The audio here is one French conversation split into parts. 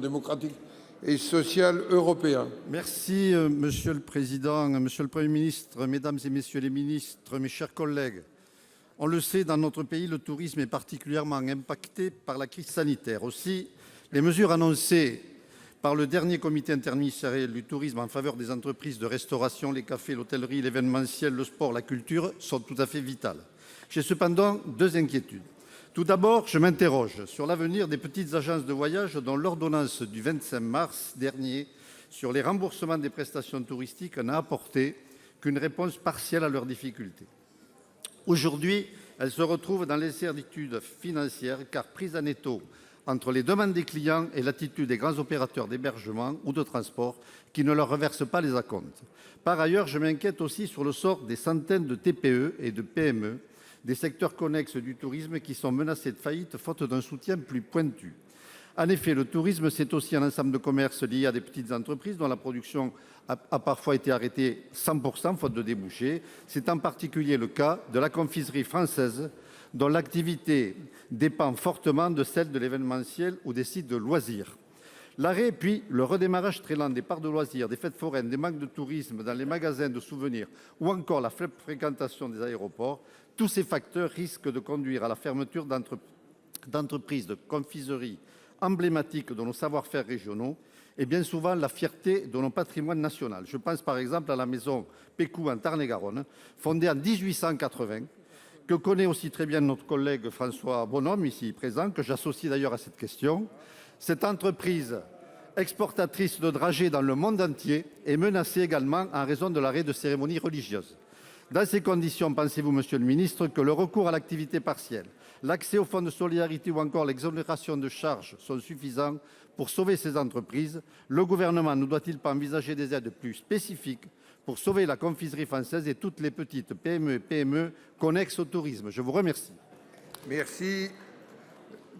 démocratique et social européen. Merci, Monsieur le Président, Monsieur le Premier ministre, Mesdames et Messieurs les ministres, mes chers collègues. On le sait, dans notre pays, le tourisme est particulièrement impacté par la crise sanitaire. Aussi, les mesures annoncées par le dernier comité interministériel du tourisme en faveur des entreprises de restauration, les cafés, l'hôtellerie, l'événementiel, le sport, la culture sont tout à fait vitales. J'ai cependant deux inquiétudes. Tout d'abord, je m'interroge sur l'avenir des petites agences de voyage dont l'ordonnance du 25 mars dernier sur les remboursements des prestations touristiques n'a apporté qu'une réponse partielle à leurs difficultés. Aujourd'hui, elles se retrouvent dans l'incertitude financière car prises en étau entre les demandes des clients et l'attitude des grands opérateurs d'hébergement ou de transport qui ne leur reversent pas les acomptes. Par ailleurs, je m'inquiète aussi sur le sort des centaines de TPE et de PME des secteurs connexes du tourisme qui sont menacés de faillite faute d'un soutien plus pointu. En effet, le tourisme, c'est aussi un ensemble de commerces liés à des petites entreprises dont la production a parfois été arrêtée 100% faute de débouchés. C'est en particulier le cas de la confiserie française dont l'activité dépend fortement de celle de l'événementiel ou des sites de loisirs. L'arrêt puis le redémarrage très lent des parcs de loisirs, des fêtes foraines, des manques de tourisme dans les magasins de souvenirs ou encore la faible fréquentation des aéroports, tous ces facteurs risquent de conduire à la fermeture d'entreprises de confiserie emblématiques de nos savoir-faire régionaux et bien souvent la fierté de nos patrimoines nationaux. Je pense par exemple à la maison Pécou en Tarn-et-Garonne, fondée en 1880, que connaît aussi très bien notre collègue François Bonhomme, ici présent, que j'associe d'ailleurs à cette question. Cette entreprise exportatrice de dragées dans le monde entier est menacée également en raison de l'arrêt de cérémonies religieuses. Dans ces conditions, pensez-vous, Monsieur le Ministre, que le recours à l'activité partielle, l'accès au fonds de solidarité ou encore l'exonération de charges sont suffisants pour sauver ces entreprises? Le gouvernement ne doit-il pas envisager des aides plus spécifiques pour sauver la confiserie française et toutes les petites PME et PME connexes au tourisme? Je vous remercie. Merci.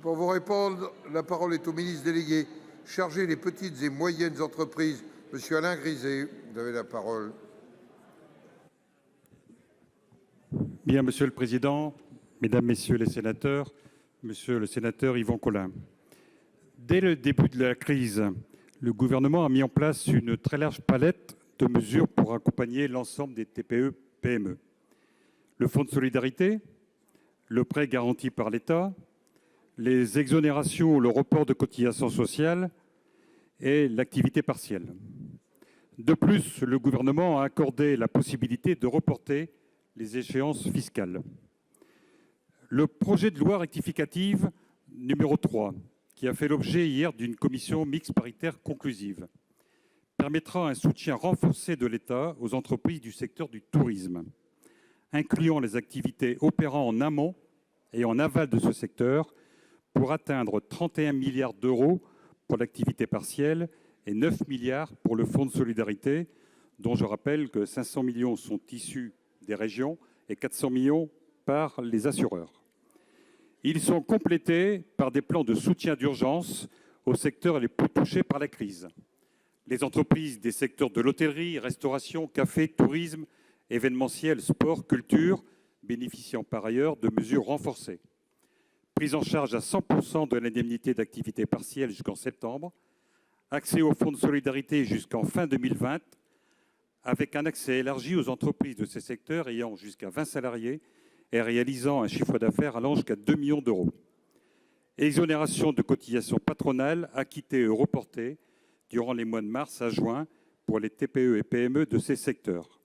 Pour vous répondre, la parole est au ministre délégué chargé des petites et moyennes entreprises, Monsieur Alain Griset. Vous avez la parole. Bien, Monsieur le Président, Mesdames, Messieurs les sénateurs, Monsieur le sénateur Yvon Collin. Dès le début de la crise, le gouvernement a mis en place une très large palette de mesures pour accompagner l'ensemble des TPE-PME. Le fonds de solidarité, le prêt garanti par l'État, les exonérations ou le report de cotisations sociales et l'activité partielle. De plus, le gouvernement a accordé la possibilité de reporter les échéances fiscales. Le projet de loi rectificative numéro 3, qui a fait l'objet hier d'une commission mixte paritaire conclusive, permettra un soutien renforcé de l'État aux entreprises du secteur du tourisme, incluant les activités opérant en amont et en aval de ce secteur, pour atteindre 31 milliards d'euros pour l'activité partielle et 9 milliards pour le fonds de solidarité, dont je rappelle que 500 millions sont issus des régions et 400 millions par les assureurs. Ils sont complétés par des plans de soutien d'urgence aux secteurs les plus touchés par la crise. Les entreprises des secteurs de l'hôtellerie, restauration, café, tourisme, événementiel, sport, culture, bénéficiant par ailleurs de mesures renforcées. Prise en charge à 100% de l'indemnité d'activité partielle jusqu'en septembre, accès au fonds de solidarité jusqu'en fin 2020, avec un accès élargi aux entreprises de ces secteurs ayant jusqu'à 20 salariés et réalisant un chiffre d'affaires allant jusqu'à 2 millions d'euros. Exonération de cotisations patronales acquittées et reportées durant les mois de mars à juin pour les TPE et PME de ces secteurs,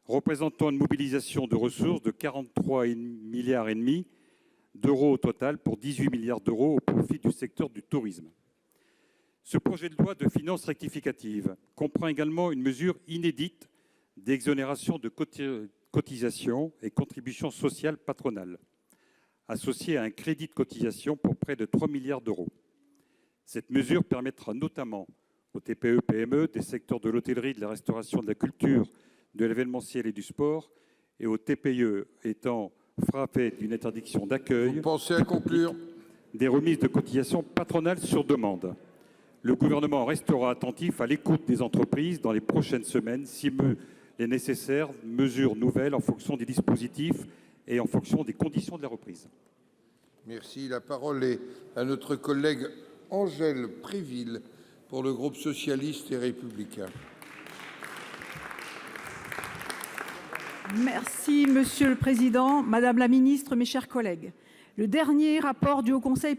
représentant une mobilisation de ressources de 43,5 milliards d'euros au total pour 18 milliards d'euros au profit du secteur du tourisme. Ce projet de loi de finances rectificative comprend également une mesure inédite d'exonération de cotisations et contributions sociales patronales, associée à un crédit de cotisation pour près de 3 milliards d'euros. Cette mesure permettra notamment aux TPE-PME des secteurs de l'hôtellerie, de la restauration, de la culture, de l'événementiel et du sport, et aux TPE étant frappées d'une interdiction d'accueil. Vous pensez à conclure? Des remises de cotisations patronales sur demande. Le gouvernement restera attentif à l'écoute des entreprises dans les prochaines semaines, si les nécessaires mesures nouvelles en fonction des dispositifs et en fonction des conditions de la reprise. Merci. La parole est à notre collègue Angèle Préville pour le groupe socialiste et républicain. Merci Monsieur le Président, Madame la Ministre, mes chers collègues. Le dernier rapport du Haut Conseil